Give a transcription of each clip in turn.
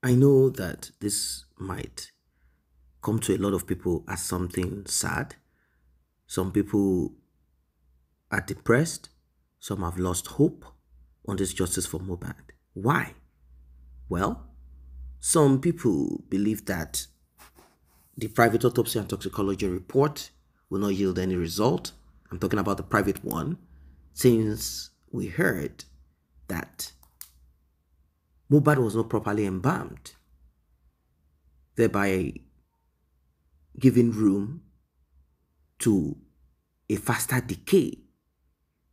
I know that this might come to a lot of people as something sad. Some people are depressed. Some have lost hope on this justice for Mohbad. Why? Well, some people believe that the private autopsy and toxicology report will not yield any result. I'm talking about the private one, since we heard that Mohbad was not properly embalmed, thereby giving room to a faster decay.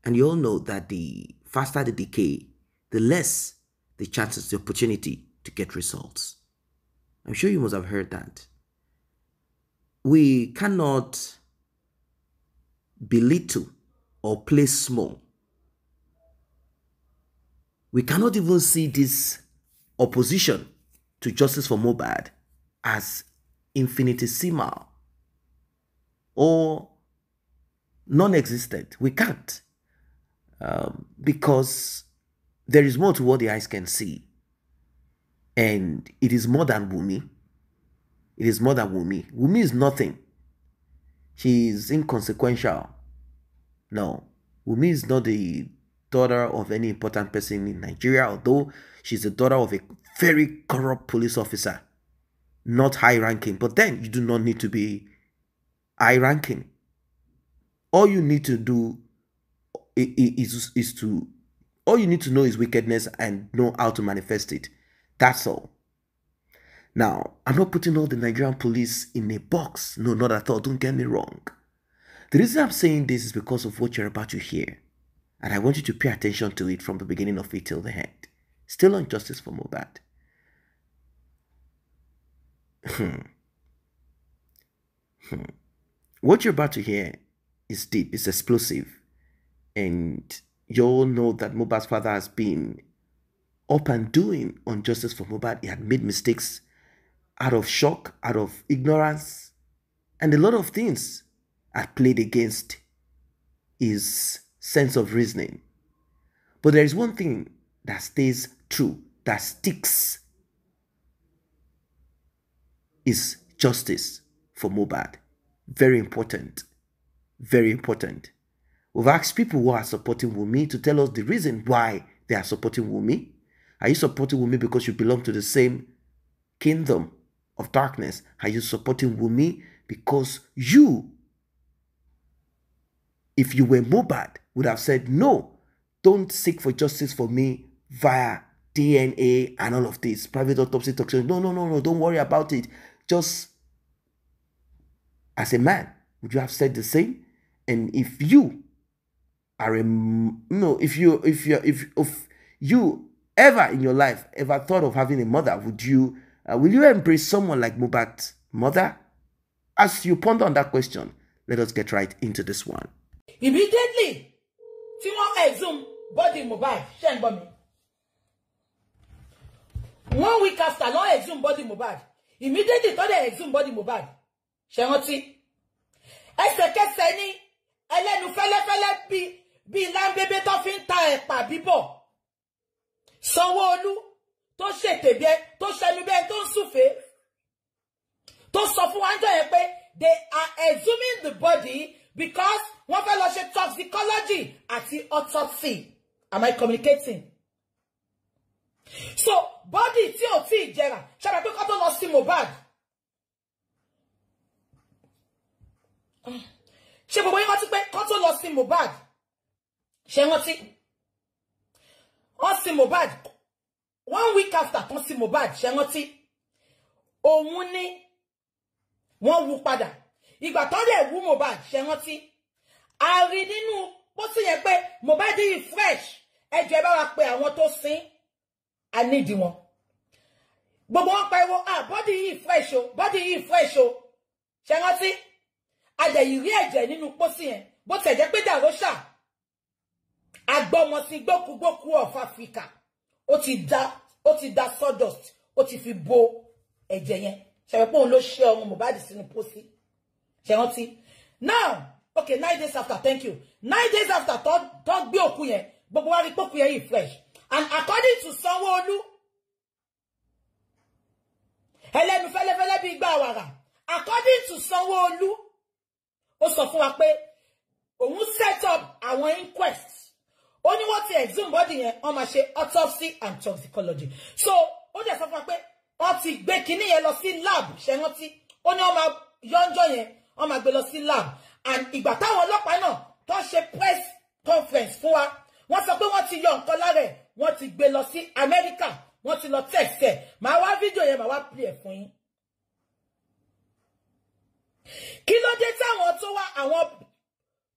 And you all know that the faster the decay, the less the chances, the opportunity to get results. I'm sure you must have heard that. We cannot belittle or play small. We cannot even see this opposition to justice for Mohbad as infinitesimal or non-existent. We can't, because there is more to what the eyes can see, and it is more than Wunmi. It is more than Wunmi. Wunmi is nothing. She is inconsequential. No, Wunmi is not the daughter of any important person in Nigeria, although she's the daughter of a very corrupt police officer, not high-ranking. But then you do not need to be high-ranking. All you need to do all you need to know is wickedness and know how to manifest it. That's all. Now, I'm not putting all the Nigerian police in a box. No, not at all. Don't get me wrong. The reason I'm saying this is because of what you're about to hear. And I want you to pay attention to it from the beginning of it till the end. Still on justice for Mohbad. What you're about to hear is deep, it's explosive. And you all know that Mohbad's father has been up and doing on justice for Mohbad. He had made mistakes out of shock, out of ignorance, and a lot of things had played against his sense of reasoning. But there is one thing that stays true, that sticks, is justice for Mohbad. Very important. Very important. We've asked people who are supporting Wunmi to tell us the reason why they are supporting Wunmi. Are you supporting Wunmi because you belong to the same kingdom of darkness? Are you supporting Wunmi because you, if you were Mohbad, would have said, no, don't seek for justice for me via DNA and all of this, private autopsy, toxicology. No, don't worry about it. Just as a man, would you have said the same? And if you are if you ever in your life ever thought of having a mother, will you embrace someone like Mohbad's mother? As you ponder on that question, let us get right into this one. Immediately, Timon exhumed body Mohbad, Shenbomi. 1 week after, no exhumed body Mohbad. Immediately, thought they exhumed body Mohbad. Shenoti. Ẹsẹ̀kẹsẹ̀ ni ẹlẹ́nu fẹ́lẹ́fẹ́lẹ́ bí láńbébé tó fi ń ta ẹ̀pà bíbọ̀. Sanwó-Olú tó ṣètè bí tó ṣẹnu bí tó ń súfèé. Tó sọ fún wa ńjọ́ yẹn pé they are exhuming the body because wọ́n fẹ́ lọ ṣe toxicology àti autopsy. Am I communicating? So, body tí ò tí jẹrà, ṣàbẹ̀ pé kó tó lọ sí Mohbad. Ṣé gbogbo yín rántí pé kó tó lọ sí Mohbad? Ṣé rántí? Wọ́n sí Mohbad 1 week after kó sí Mohbad, ṣé rántí? Òun ni wọ́n wú padà. Ìgbà tó dẹ̀ wú Mohbad, ṣé rántí? A rí nínú pósí yẹn pé Mohbad yìí fresh. Ẹ jọ̀ọ́ bá wa pé àwọn tó sin, a need wọn. Gbogbo wọn pariwo, body yìí fresh o, body yìí fresh o. Ṣé rántí? Adẹ̀yìrí ẹ̀jẹ̀ nínú pósí yẹn, bó tẹ̀ jẹ́ pé dàróṣà. Agbọ́mọ sí gbókúgbókú of Africa. Ó ti da sawdust, ó ti fi bo ẹ̀jẹ̀ yẹn. Ṣé wípé òun ló ṣe ọrùn Mohbad sínú pósí. Ṣé rántí? Now, okay, 9 days after, thank you. 9 days after, tó gbé òkú yẹn, gbogbo wa rí pé òkú yẹn yìí fresh. And according to Sanwó-Olú, ẹlẹ́nu fẹ́lẹ́fẹ́lẹ́ bí igbá wàrà. According to Sanwó-Olú, ó sọ fún wa pé òun set up àwọn inquest. Ó ní wọ́n ti exhume body yẹn, wọ́n máa ṣe autopsy and toxicology. So, ó dẹ̀ sọ fún wa pé wọ́n ti gbé kinní yẹn lọ sí lab, ṣé rántí? Ó ní wọ́n máa yọ́njọ́ yẹn, wọ́n máa gbé lọ sí lab. And ìgbà táwọn ọlọ́pàá náà tó ṣe press conference fún wa, wọ́n sọ pé wọ́n ti yọ nǹkan lára ẹ̀, wọ́n ti gbé lọ sí America, wọ́n ti lọ test ẹ̀. Màá wá fídíò yẹn, màá wá play ẹ̀ fún yín. Kí ló dé táwọn tó wá àwọn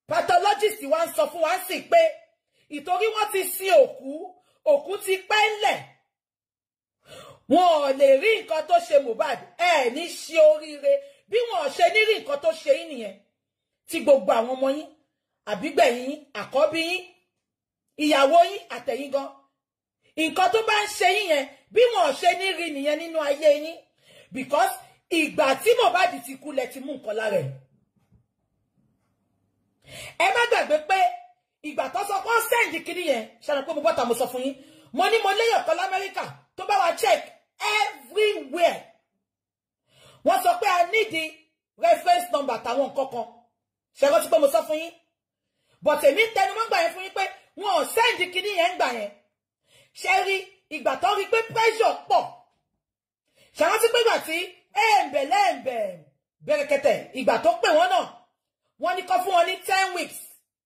pathologist wá ń sọ fún wa sí pé ìtorí wọ́n ti sin òkú ti pẹ́ ńlẹ̀. Wọn ò lè rí nǹkan tó ṣe Mohbad, ní ṣe oríire bí wọn ò ṣe ní rí nǹkan tó ṣe yín nìyẹn. Tí gbogbo àwọn ọmọ yín, àbígbẹ̀yìn yín, àkọ́bí yín, ìyàwó yín àtẹ̀yìn gan. Nǹkan tó bá ń ṣe yín yẹn bí wọn ò ṣe ní rí nìyẹn nínú ayé yín. Because ìgbà tí Mohbad ti kú lẹ ti mú nǹkan lára ẹ̀. Ẹ má gbàgbé pé ìgbà tó sọ pé send kiri yẹn, ṣàlàyé pé mo bọ́ta mo sọ fún yín. Mo ní mo léyàn kan l'Amẹ́ríkà tó bá wa check everywhere. Wọ́n sọ pé I need the reference number tàwọn nǹkan kan. Ṣé rántí pé mo sọ fún yín? But èmi tẹnu mọ́ gbà yẹn fún yín pé wọn ò send kiri yẹn gbà yẹn. Ṣé rí ìgbà tó rí pé pressure pọ̀. Ṣé rántí pé ìgbà tí bẹ̀rẹ̀kẹ̀tẹ̀ ìgbà tó pè wọ́n náà, wọ́n ní kó fún wọn ní 10 weeks.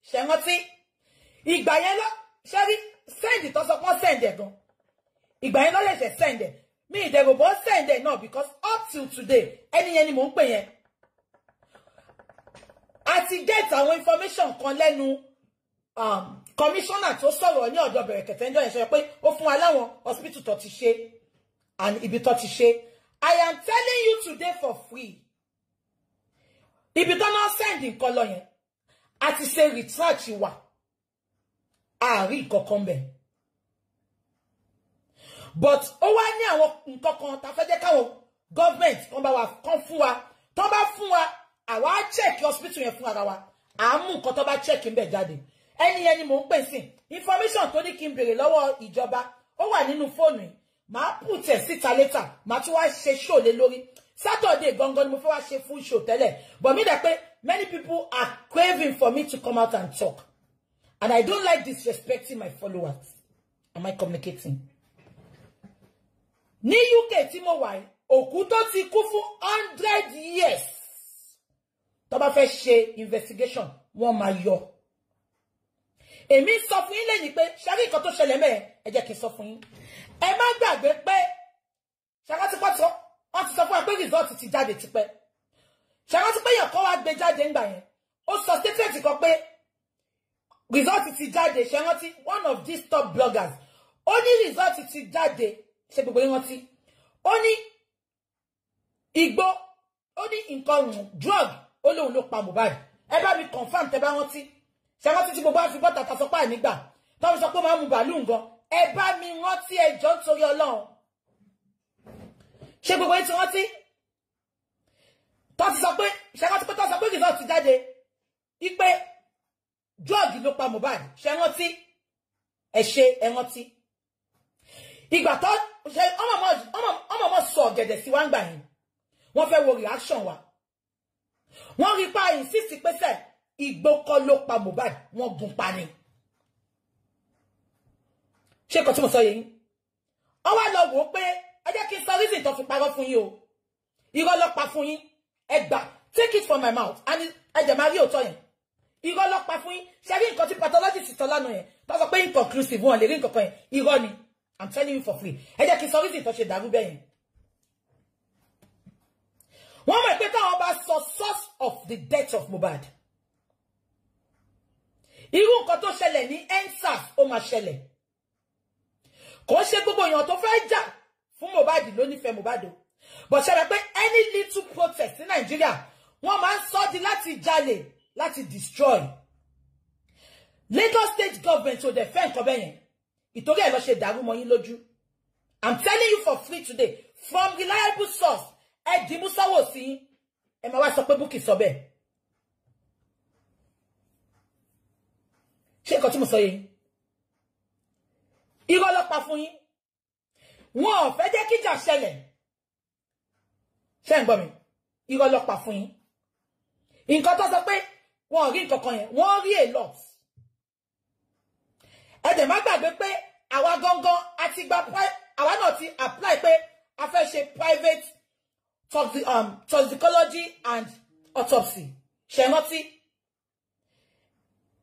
Ṣé rántí? Ìgbà yẹn lọ, ṣé rí send tó sọ pé send ẹ̀ gan. Ìgbà yẹn lọ lè ṣe send ẹ̀. Mi ìdẹ̀rù bọ́ send ẹ̀ náà because up till today, ẹni yẹn ni mò ń pè yẹn. A ti get àwọn information kan lẹ́nu commissioner tó sọ̀rọ̀ ní ọ̀dọ̀ bẹ̀rẹ̀kẹ̀tẹ̀ ńjọ́ yẹn sọ pé ó fún wa láwọn hospital tó ti ṣe and ibi tó ti ṣe. I am telling you today for free. Ibi tó máa send nǹkan lọ yẹn, a ti ṣe research wa. Àárí nǹkan bẹ̀. But ó wá ní àwọn nǹkan kan tá fẹ́ jẹ́ káwọn government kan bá wa kan fún wa. Tó bá fún wa, àwa check hospital yẹn fún ara wa. À mú nǹkan tó bá check ńbẹ̀ jáde. Ẹni yẹn ni mò ń pè sí. Information tó ní kí n béèrè lọ́wọ́ ìjọba, ó wà nínú fóònù yìí. Màá put ẹ̀ síta later, màá tún wá ṣe show lé lórí. Saturday gangan ni mo fẹ́ wá ṣe full show tẹ́lẹ̀. But mi dẹ̀ pé many people are craving for me to come out and talk. And I don't like disrespecting my followers. Am I communicating? Ní UK tí mo wà yìí, òkú tó ti kú fún 100 years. Tó bá fẹ́ ṣe investigation, wọ́n máa yọ. Èmi sọ fún yín lẹ́yìn pé ṣe rí nǹkan tó ṣẹlẹ̀ mẹ́ẹ̀, ẹ jẹ́ kí n sọ fún yín. Ẹ má gbàgbé pé ṣàkátí pọ́tọ́, wọ́n ti sọ fún wa pé result ti jáde tipẹ́. Ṣàkátí pé èèyàn kan wá gbé jáde ńgbà yẹn. Ó sọ statement kan pé result ti jáde. Ṣé rántí one of these top bloggers. Ó ní result ti jáde. Ṣé gbogbo yín rántí? Ó ní igbó, ó ní nǹkan drug, ó lóun ló pa Mohbad. Ẹ bá mi confirm tẹ́ bá rántí. Ṣé rántí tí gbogbo àfi bọ́ta ta sọ pé ànígbà. Tó sọ pé máa mú bàálù nǹkan. Ẹ bá mi rántí ẹjọ́ nítorí Ọlọ́run. Ṣé gbogbo yín ti rántí? Tó ti sọ pé, ṣé rántí pé tó sọ pé result ti jáde. Ipe drug ló pa Mohbad. Ṣé rántí? Ẹ ṣe ẹ rántí. Ìgbà tó ṣe ọmọ mọ́ sọ ọ̀gẹ̀dẹ̀ sí wa ń gbà yẹn. Wọ́n fẹ́ wo reaction wa. Wọ́n rí pa insist pé sẹ́ Ìgbó kọ́ ló pa Mohbad. Wọ́n gún pa ni. Ṣé kò tí mo sọ yẹn? Ó wá lọ wò pé ẹ jẹ́ kí n sọ reason tó fi parọ́ fún yín o. Irọ́ ló pa fún yín. Ẹ gbà, take it from my mouth. And ẹ jẹ́ máa rí òótọ́ yẹn. Irọ́ ló pa fún yín. Ṣé rí nǹkan tí pathologist sọ lánàá yẹn? Tó sọ pé inconclusive wọn lè rí nǹkan kan yẹn. Irọ́ ni. I'm telling you for free. Ẹ jẹ́ kí n sọ reason tó ṣe dàrú bẹ́ẹ̀ yẹn. Wọ́n mọ̀ pé táwọn bá sọ source of the death of Mohbad. Irú nǹkan tó ṣẹlẹ̀ ní EndSARS ó máa ṣẹlẹ̀. Kò ṣe gbogbo èèyàn tó fẹ́ jà fún Mohbad ló nífẹ̀ẹ́ Mohbad o. But ṣe rẹ̀ pé any little protest ní Nàìjíríà, wọ́n máa ń sọ di láti jalè, láti destroy. Lagos state government ò dẹ̀ fẹ́ nǹkan bẹ́ẹ̀ yẹn. Ìtorí ẹ̀ lọ ṣe dàrú mọ́ yín lójú. I'm telling you for free today, from reliable source, ẹ dìímú sọ́wọ́ sí yín. Ẹ máa wá sọ pé Bukky sọ bẹ́ẹ̀. Ṣé nǹkan tí mo sọ yẹn? Irọ́ ló pa fún yín. Wọn ò fẹ́ jẹ́ kíjà ṣẹlẹ̀. Ṣé ń gbọ́ mi? Irọ́ ló pa fún yín. Nǹkan tó sọ pé wọ́n rí nǹkan kan yẹn, wọ́n rí a lot. Ẹ dẹ̀ má gbàgbé pé àwa gangan àti gba àwa náà ti apply pé a fẹ́ ṣe private toxicology and autopsy. Ṣé rántí?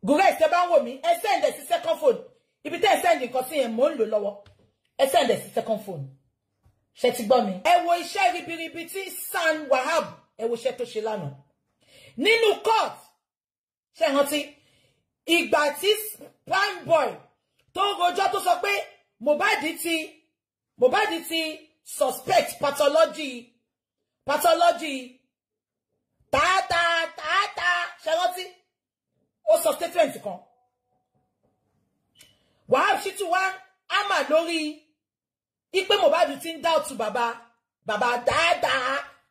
Gure ṣe bá ń wò mí, ẹ send ẹ sí second phone. Ibi tẹ́ ẹ send nǹkan sí yẹn mò ń lò lọ́wọ́. Ẹ send ẹ sí second phone. Ṣé ti gbọ́ mi? Ẹ wo iṣẹ́ ribiribi tí San Wahab, ẹ wo iṣẹ́ tó ṣe lánàá. Nínú court, ṣé rántí? Ìgbà tí prime boy tó rojọ́ tó sọ pé Mohbad ti suspect pathology tààtà ṣé rántí? Ó sọ statement kan. Wahab Shittu wá àmà lórí ipe Mohbad ti ń doubt bàbá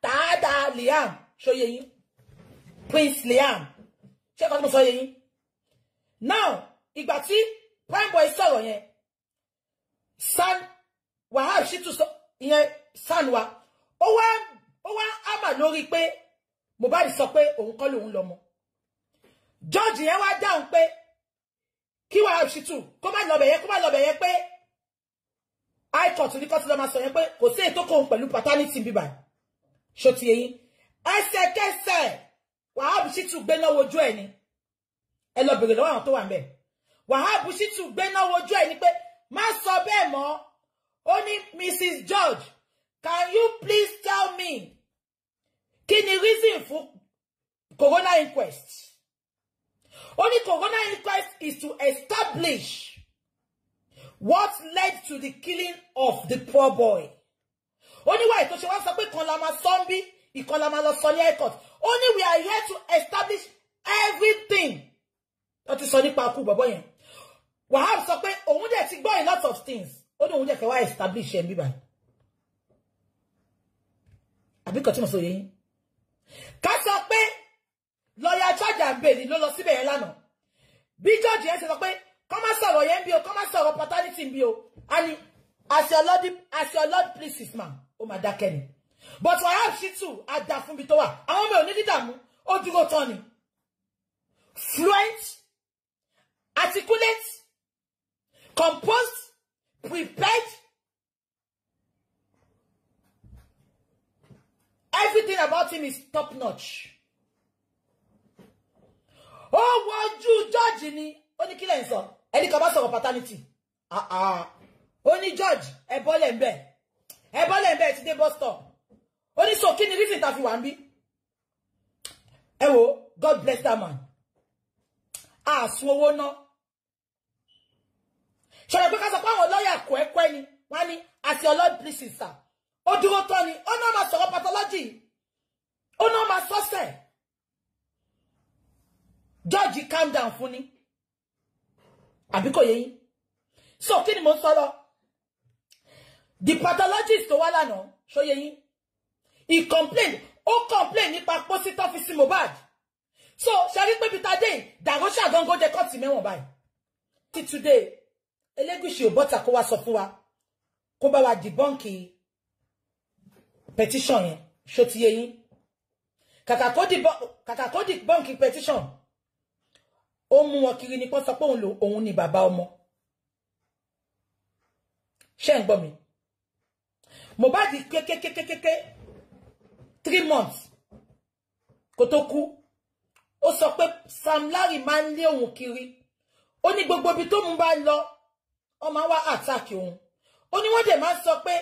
dáadáa Liam ṣóyé yín. Prince Liam. Ṣé kọ́ tí mo sọ yé yín? Now, ìgbà tí prime boy sọ̀rọ̀ yẹn, San Wahab Shittu sọ ìyẹn San wa, ó wá àmà lórí pé Mohbad sọ pé òun kọ́ lòun lọ́mọ. George yẹn wá dáhùn pé kí Wahab Shittu kó má lọ bẹ̀ yẹn pé high court ní kọ́sí lọ́ máa sọ yẹn pé kò sí ètò kóhun pẹ̀lú paternity bíbá. Ṣó ti yé yín? Ẹsẹ̀kẹsẹ̀ Wahab Shittu gbé náà wojú ẹ̀ ni. Ẹ lọ bèrè lọ́wọ́ àwọn tó wà ńbẹ̀. Wahab Shittu gbé náà wojú ẹ̀ ni pé má sọ bẹ́ẹ̀ mọ́. Ó ní Mrs. George, can you please tell me kí ni reason fún coroner inquest? Only coroner inquest is to establish what led to the killing of the poor boy. Only why to ṣe wá sọ pé kan la máa sọ nbí, ìkan la máa lọ sọ ní high court. Only we are here to establish everything. Ó ti sọ nípa ikú bọ̀bọ́ yẹn. Wahab sọ pé òun dẹ̀ ti gbọ́ a lot of things. Ó ní òun dẹ̀ fẹ́ wá establish ẹ̀ bíbá. Àbí kan tí mo sọ yẹn. Ká sọ pé lawyer charge and bail ló lọ síbẹ̀ yẹn lánàá. Bí George yẹn ṣe sọ pé kọ́ má sọ̀rọ̀ yẹn bí o, kọ́ má sọ̀rọ̀ paternity bí o. And as your Lord pleases ma, ó máa dákẹ́ ni. But Wahab Shittu á dá fún bí tó wà. Àwọn ọmọ ò ní dídàmú, ó dúró tán ni. Fluent, articulate, composed, prepared. Everything about him is top notch. Oh, wojú George ni, ó ní kí lẹ̀ ń sọ. Ẹni kan bá sọ̀rọ̀ paternity. Ó ní George, ẹ bọ́lẹ̀ ń bẹ̀ ti dé bus stop. Ó ní so kí ni reason ta fi wà ńbí. Ẹ wò, God bless that man. Sun owó ná. Ṣọlá pé ká sọ pé àwọn lọ́yà kọ̀ẹ́kọ́ ni, wọ́n ní as your Lord pleases sir. Ó dúró tán ni, ó náà máa sọ̀rọ̀ pathology. Ó náà máa sọ́sẹ̀. George calm down fún ni. Àbí kò yé yín. So kí ni mo sọ lọ? The pathologist tó wá lánàá, ṣó yé yín. He complained nípa pósí tó fi sí Mohbad. So ṣe rí pé Peter Day Dàgọ́ṣà gangan jẹ́ kọ́ọ̀tì mẹ́wọ̀n báyìí. Till today, Elégùṣì ò bọ́ta kó wá sọ fún wa. Kó bá wa debunk petition yẹn. Ṣó ti yé yín. Kàkà kó debunk petition. Ó mú wọn kiri ní pọ́n sọ pé òun ni bàbá ọmọ. Ṣé ń gbọ́ mi? Mohbad kékékékékéké 3 months kó tó kú. Ó sọ pé Sam Larry máa ń lé òun kiri. Ó ní gbogbo ibi tó mú bá lọ, ó máa wá attack òun. Ó ní wọ́n dẹ̀ máa sọ pé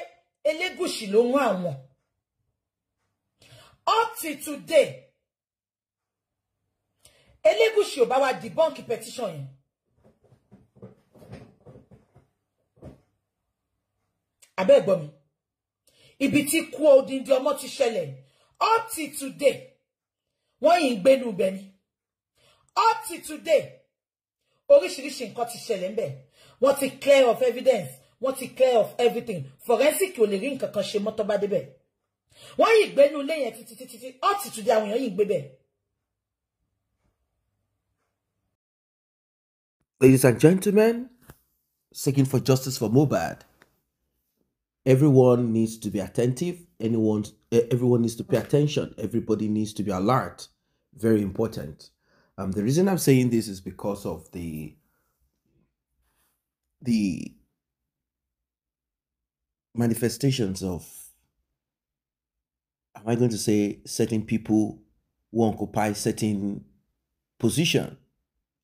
Elégùṣì ló ń àwọn. Up till today, Elégùṣì ò bá wa debunk petition yẹn. Abẹ́ gbọ́ mi. Ibi tí kú odindi ọmọ ti ṣẹlẹ̀. Up till today, wọ́n yìí ń gbénú bẹ̀ ni. Up till today, oríṣiríṣi nǹkan ti ṣẹlẹ̀ ńbẹ̀. Wọ́n ti clear of evidence. Wọ́n ti clear of everything. Forensic ò lè rí nǹkan kan ṣe mọ́ tó bá débẹ̀. Wọ́n yìí gbénú ilé yẹn títí. Up till today, àwọn èèyàn yìí ń gbé bẹ̀. Ladies and gentlemen, seeking for justice for Mohbad. Everyone needs to be attentive. Everyone needs to pay attention. Everybody needs to be alert. Very important. The reason I'm saying this is because of the manifestations of, am I going to say, certain people who occupy certain position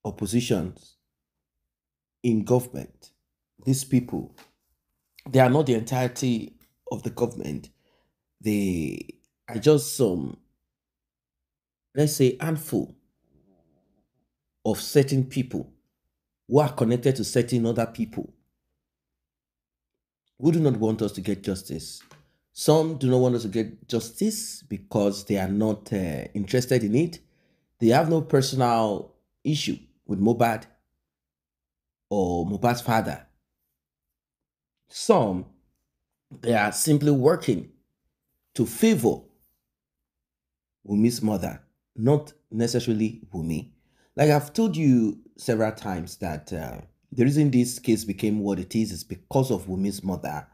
or positions in government. These people, they are not the entirety of the government. They are just some, let's say, handful of certain people who are connected to certain other people who do not want us to get justice. Some do not want us to get justice because they are not interested in it. They have no personal issue with Mohbad or Mohbad's father. Some, they are simply working to favor Wumi's mother, not necessarily Wumi. Like I've told you several times that the reason this case became what it is because of Wumi's mother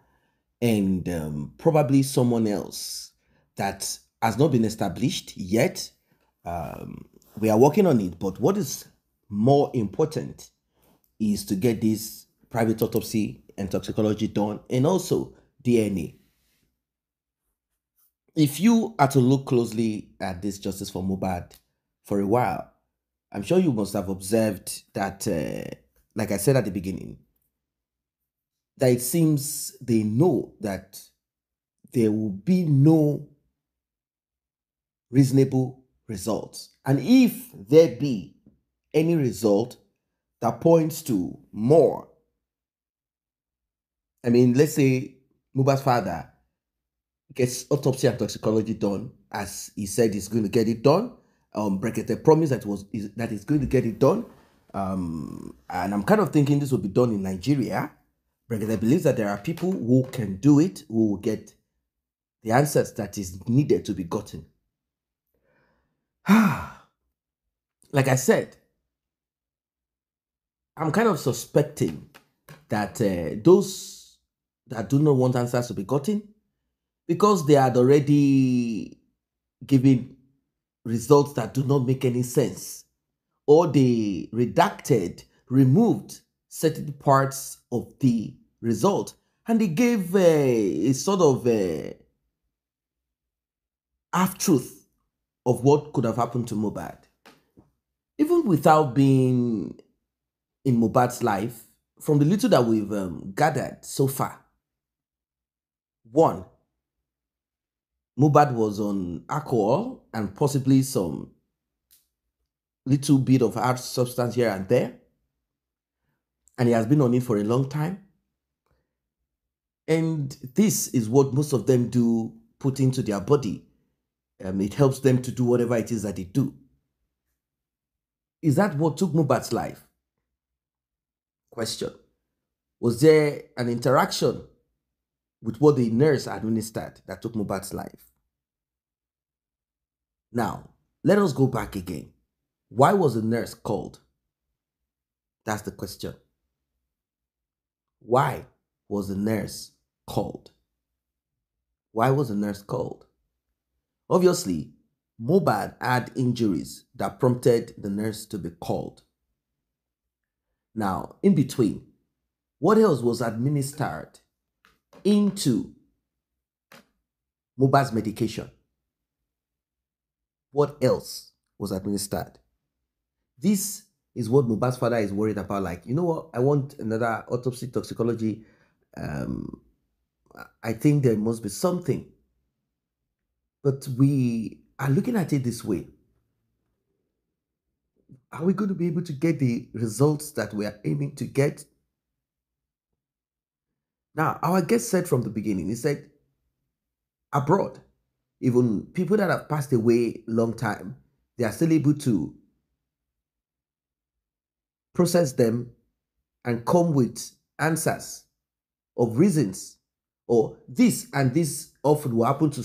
and probably someone else that has not been established yet. We are working on it, but what is more important is to get this private autopsy and toxicology done, and also DNA. If you are to look closely at this justice for Mohbad for a while, I'm sure you must have observed that, like I said at the beginning, that it seems they know that there will be no reasonable results. And if there be any result that points to more, I mean, let's say Mohbad's father gets autopsy and toxicology done, as he said he's going to get it done. Brekete promised that he's going to get it done. And I'm kind of thinking this will be done in Nigeria. Brekete believes that there are people who can do it, who will get the answers that is needed to be gotten. Like I said, I'm kind of suspecting that those that do not want answers to be gotten, because they had already given results that do not make any sense, or they removed certain parts of the result, and they gave a sort of half-truth of what could have happened to Mohbad. Even without being in Mohbad's life, from the little that we've gathered so far, one, Mohbad was on alcohol and possibly some little bit of hard substance here and there, and he has been on it for a long time. And this is what most of them do, put into their body. It helps them to do whatever it is that they do. Is that what took Mohbad's life? Question. Was there an interaction with what the nurse administered that took Mohbad's life? Now, let us go back again. Why was the nurse called? That's the question. Why was the nurse called? Why was the nurse called? Obviously, Mohbad had injuries that prompted the nurse to be called. Now, in between, what else was administered into Mohbad's medication? What else was administered? This is what Mohbad's father is worried about. Like, you know what? I want another autopsy toxicology. I think there must be something. But we are looking at it this way. Are we going to be able to get the results that we are aiming to get? Now, our guest said from the beginning, he said, abroad, even people that have passed away long time, they are still able to process them and come with answers of reasons, or this and this often will happen to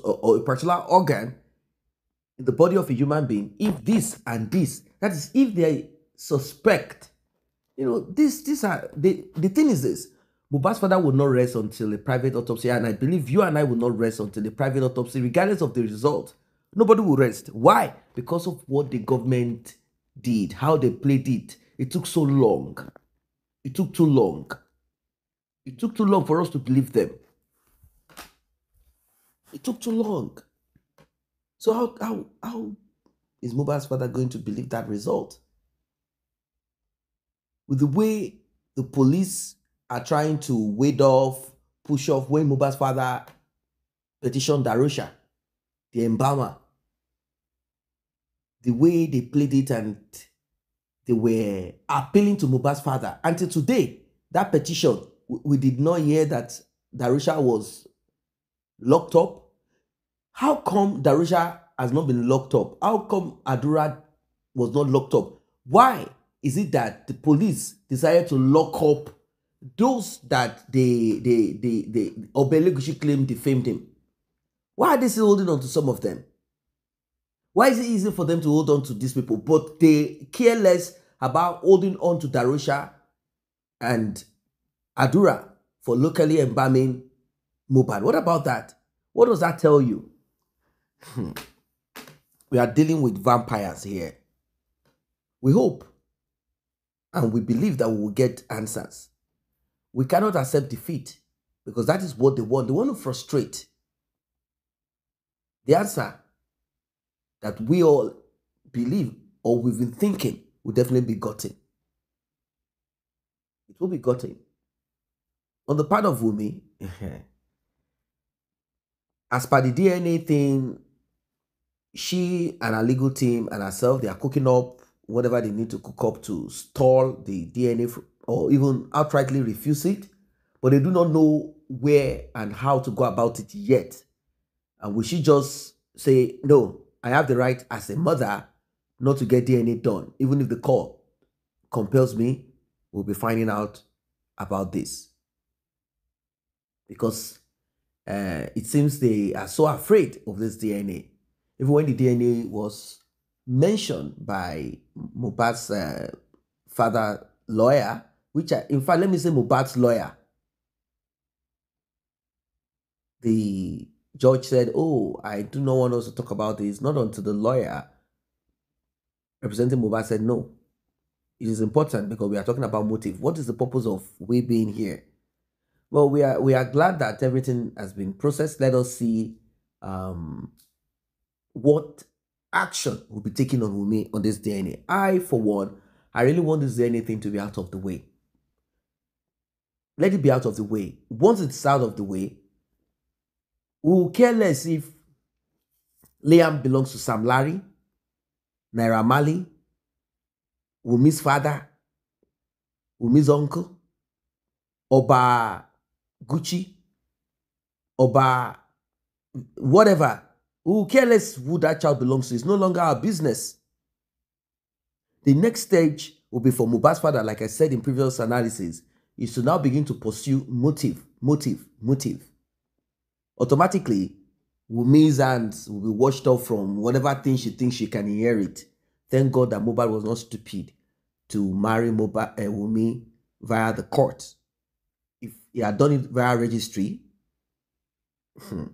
or a particular organ in the body of a human being if this and this. That is, if they suspect, these are the thing is this: Mohbad's father will not rest until a private autopsy, and I believe you and I will not rest until a private autopsy, regardless of the result. Nobody will rest. Why? Because of what the government did, how they played it. It took so long. It took too long. It took too long for us to believe them. It took too long. So how is Mohbad's father going to believe that result? With the way the police are trying to wade off, push off when Mohbad's father petitioned Darusha, the embalmer, the way they played it and they were appealing to Mohbad's father. Until today, that petition, we did not hear that Darusha was locked up. How come Darusha has not been locked up? How come Adura was not locked up? Why is it that the police decided to lock up those that the Obelegushi claim defamed him? Why are they still holding on to some of them? Why is it easy for them to hold on to these people, but they care less about holding on to Darusha and Adura for locally embalming Mohbad? What about that? What does that tell you? We are dealing with vampires here. We hope and we believe that we will get answers. We cannot accept defeat because that is what they want. They want to frustrate. The answer that we all believe or we've been thinking will definitely be gotten. It will be gotten. On the part of Wunmi, as per the DNA thing, she and her legal team and herself, they are cooking up whatever they need to cook up to stall the DNA or even outrightly refuse it. But they do not know where and how to go about it yet. And will she just say, no, I have the right as a mother not to get DNA done, even if the court compels me? We'll be finding out about this. Because it seems they are so afraid of this DNA. Even when the DNA was mentioned by Mohbad's father lawyer, which in fact, let me say Mohbad's lawyer, the judge said, oh, I do not want us to talk about this. Not until the lawyer representing Mohbad said, no, it is important because we are talking about motive. What is the purpose of we being here? Well, we are glad that everything has been processed. Let us see what action will be taken on Wunmi on this DNA. I, for one, I really want this DNA thing to be out of the way. Let it be out of the way. Once it's out of the way, we will care less if Liam belongs to Sam Larry, Naira Marley, Wunmi's father, Wunmi's uncle, Oba Gucci, Oba whatever. We will care less who that child belongs to. It's no longer our business. The next stage will be for Mohbad's father, like I said in previous analysis, is to now begin to pursue motive. Automatically, Wunmi's hands will be washed off from whatever thing she thinks she can inherit. Thank God that Mohbad was not stupid to marry Wunmi via the court. If he had done it via registry, in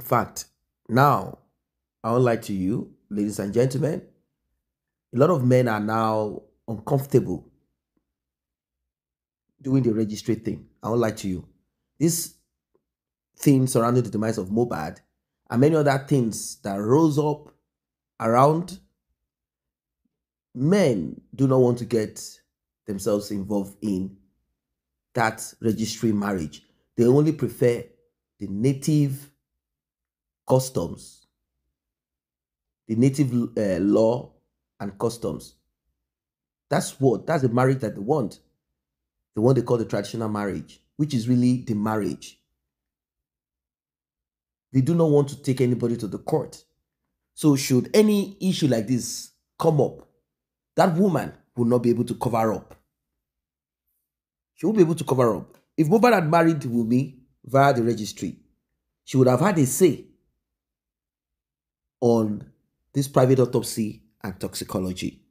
fact, now, I won't lie to you, ladies and gentlemen, a lot of men are now uncomfortable doing the registry thing. I won't lie to you. This thing surrounding the demise of Mohbad and many other things that rose up around, men do not want to get themselves involved in that registry marriage. They only prefer the native customs, the native law and customs. That's the marriage that they want. The one they call the traditional marriage, which is really the marriage. They do not want to take anybody to the court. So should any issue like this come up, that woman will not be able to cover up. She won't be able to cover up. If Mohbad had married Wunmi via the registry, she would have had a say on this private autopsy and toxicology.